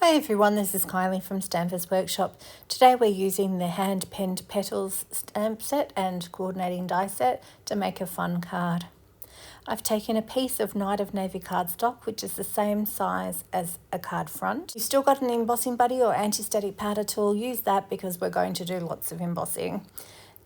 Hi everyone, this is Kylie from Stampers Workshop. Today we're using the hand-penned Petals stamp set and coordinating die set to make a fun card. I've taken a piece of Night of Navy cardstock, which is the same size as a card front. You've still got an embossing buddy or anti-static powder tool, use that because we're going to do lots of embossing.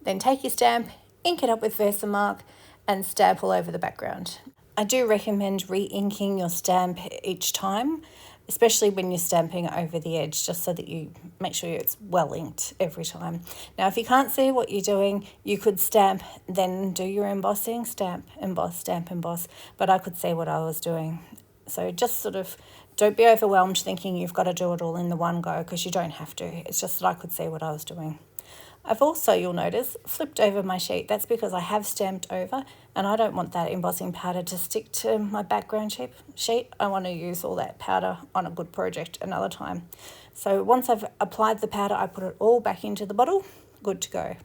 Then take your stamp, ink it up with VERSAMARK and stamp all over the background. I do recommend re-inking your stamp each time, especially when you're stamping over the edge, just so that you make sure it's well inked every time. Now, if you can't see what you're doing, you could stamp, then do your embossing, stamp, emboss, but I could see what I was doing. So just sort of don't be overwhelmed thinking you've got to do it all in the one go, because you don't have to. It's just that I could see what I was doing. I've also, you'll notice, flipped over my sheet. That's because I have stamped over and I don't want that embossing powder to stick to my background sheet. I want to use all that powder on a good project another time. So once I've applied the powder, I put it all back into the bottle, good to go.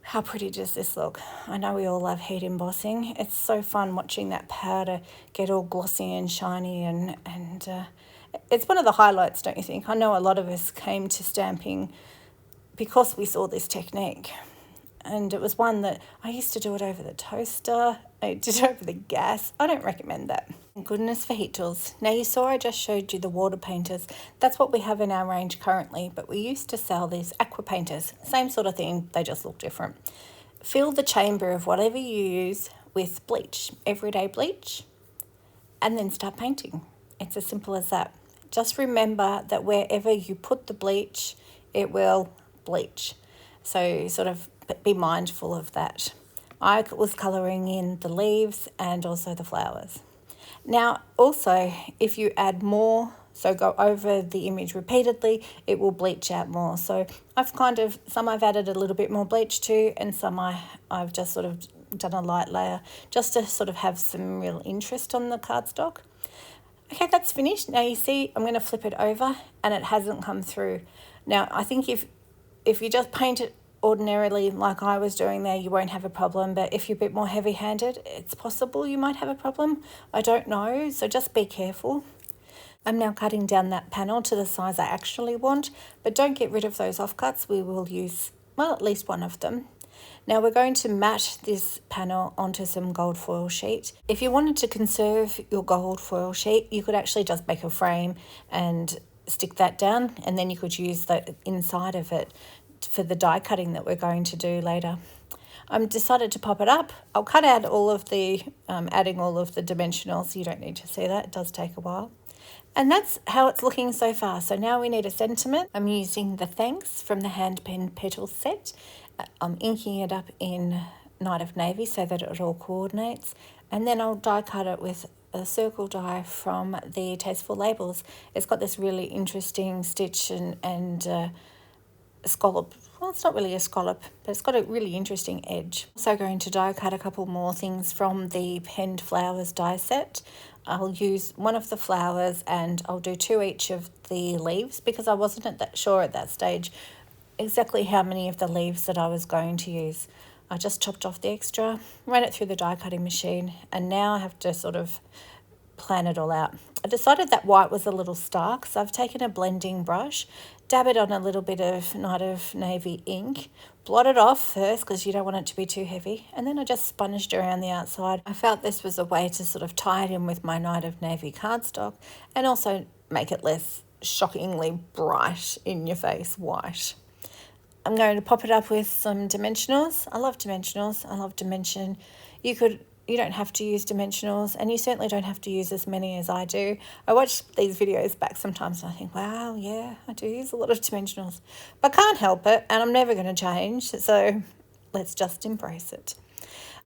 How pretty does this look? I know we all love heat embossing. It's so fun watching that powder get all glossy and shiny and it's one of the highlights, don't you think? I know a lot of us came to stamping because we saw this technique, and it was one that I used to do it over the toaster, I did it over the gas. I don't recommend that. Thank goodness for heat tools. Now you saw I just showed you the water painters. That's what we have in our range currently, but we used to sell these aqua painters. Same sort of thing, they just look different. Fill the chamber of whatever you use with bleach, everyday bleach, and then start painting. It's as simple as that. Just remember that wherever you put the bleach, it will bleach, so sort of be mindful of that. I was colouring in the leaves and also the flowers. Now also, if you add more, so go over the image repeatedly, it will bleach out more. So some I've added a little bit more bleach to, and some I've just sort of done a light layer just to sort of have some real interest on the cardstock. Okay, that's finished. Now you see I'm going to flip it over and it hasn't come through. Now I think if you just paint it ordinarily like I was doing there, you won't have a problem. But if you're a bit more heavy-handed, it's possible you might have a problem. I don't know, so just be careful. I'm now cutting down that panel to the size I actually want, but don't get rid of those offcuts. We will use, well, at least one of them. Now we're going to mat this panel onto some gold foil sheet. If you wanted to conserve your gold foil sheet, you could actually just make a frame and stick that down, and then you could use the inside of it for the die cutting that we're going to do later. I'm decided to pop it up. I'll cut out all of the, adding all of the dimensionals. You don't need to see that, it does take a while. And that's how it's looking so far. So now we need a sentiment. I'm using the Thanks from the hand pen Petals set. I'm inking it up in Night of Navy so that it all coordinates. And then I'll die cut it with a circle die from the Tasteful labels. It's got this really interesting stitch and scallop. Well, it's not really a scallop, but it's got a really interesting edge. Also going to die cut a couple more things from the Penned Flowers die set. I'll use one of the flowers and I'll do two each of the leaves, because I wasn't sure at that stage exactly how many of the leaves that I was going to use. I just chopped off the extra, ran it through the die cutting machine, and now I have to sort of plan it all out. I decided that white was a little stark, so I've taken a blending brush, dab it on a little bit of Night of Navy ink, blot it off first because you don't want it to be too heavy, and then I just sponged around the outside. I felt this was a way to sort of tie it in with my Night of Navy cardstock and also make it less shockingly bright in your face white. I'm going to pop it up with some dimensionals. I love dimensionals. I love dimension. You don't have to use dimensionals, and you certainly don't have to use as many as I do. I watch these videos back sometimes and I think, wow, yeah, I do use a lot of dimensionals. But can't help it, and I'm never going to change, so let's just embrace it.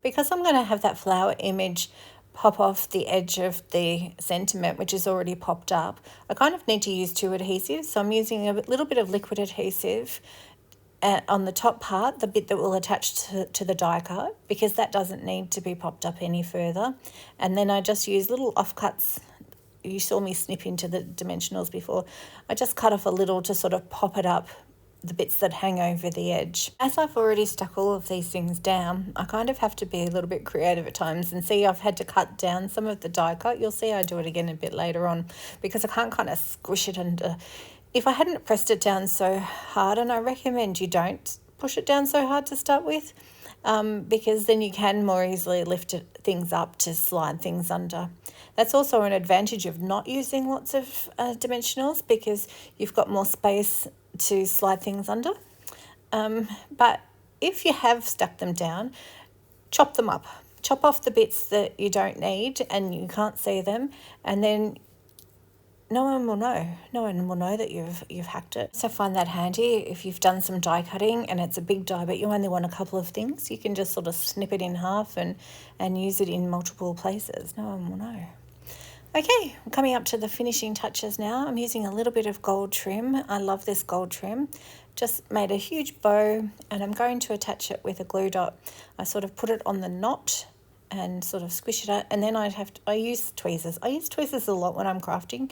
Because I'm going to have that flower image pop off the edge of the sentiment, which is already popped up, I kind of need to use two adhesives. So I'm using a little bit of liquid adhesive on the top part, the bit that will attach to the die cut, because that doesn't need to be popped up any further. And then I just use little offcuts. You saw me snip into the dimensionals before. I just cut off a little to sort of pop it up the bits that hang over the edge. As I've already stuck all of these things down, I kind of have to be a little bit creative at times, and see, I've had to cut down some of the die cut. You'll see I do it again a bit later on because I can't kind of squish it under. If I hadn't pressed it down so hard, and I recommend you don't push it down so hard to start with, because then you can more easily lift things up to slide things under. That's also an advantage of not using lots of dimensionals, because you've got more space to slide things under. But if you have stuck them down, chop them up. Chop off the bits that you don't need and you can't see them, and then no one will know. No one will know that you've hacked it. So find that handy if you've done some die cutting and it's a big die but you only want a couple of things. You can just sort of snip it in half and use it in multiple places. No one will know. Okay, I'm coming up to the finishing touches now. I'm using a little bit of gold trim. I love this gold trim. Just made a huge bow and I'm going to attach it with a glue dot. I sort of put it on the knot and sort of squish it out, and then I use tweezers. I use tweezers a lot when I'm crafting.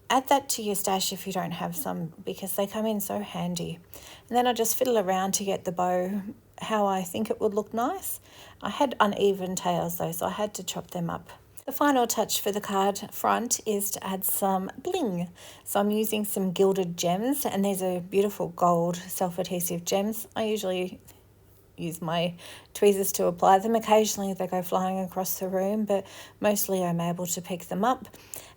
Add that to your stash if you don't have some, because they come in so handy. And then I just fiddle around to get the bow how I think it would look nice. I had uneven tails though, so I had to chop them up. The final touch for the card front is to add some bling. So I'm using some Gilded Gems, and these are beautiful gold self-adhesive gems. I usually use my tweezers to apply them. Occasionally they go flying across the room, but mostly I'm able to pick them up,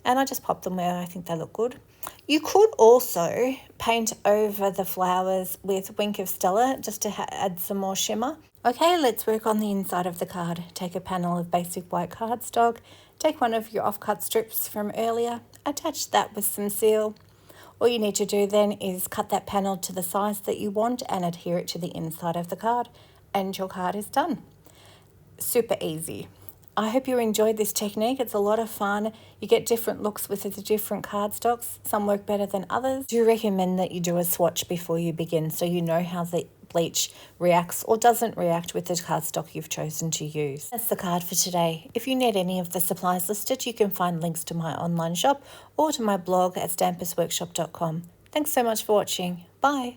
and I just pop them where I think they look good. You could also paint over the flowers with Wink of Stella just to add some more shimmer. Okay, let's work on the inside of the card. Take a panel of basic white cardstock, take one of your offcut strips from earlier, attach that with some seal. All you need to do then is cut that panel to the size that you want and adhere it to the inside of the card, and your card is done. Super easy. I hope you enjoyed this technique. It's a lot of fun. You get different looks with the different cardstocks. Some work better than others. I do recommend that you do a swatch before you begin so you know how the bleach reacts or doesn't react with the cardstock you've chosen to use. That's the card for today. If you need any of the supplies listed, you can find links to my online shop or to my blog at stampersworkshop.com. Thanks so much for watching. Bye.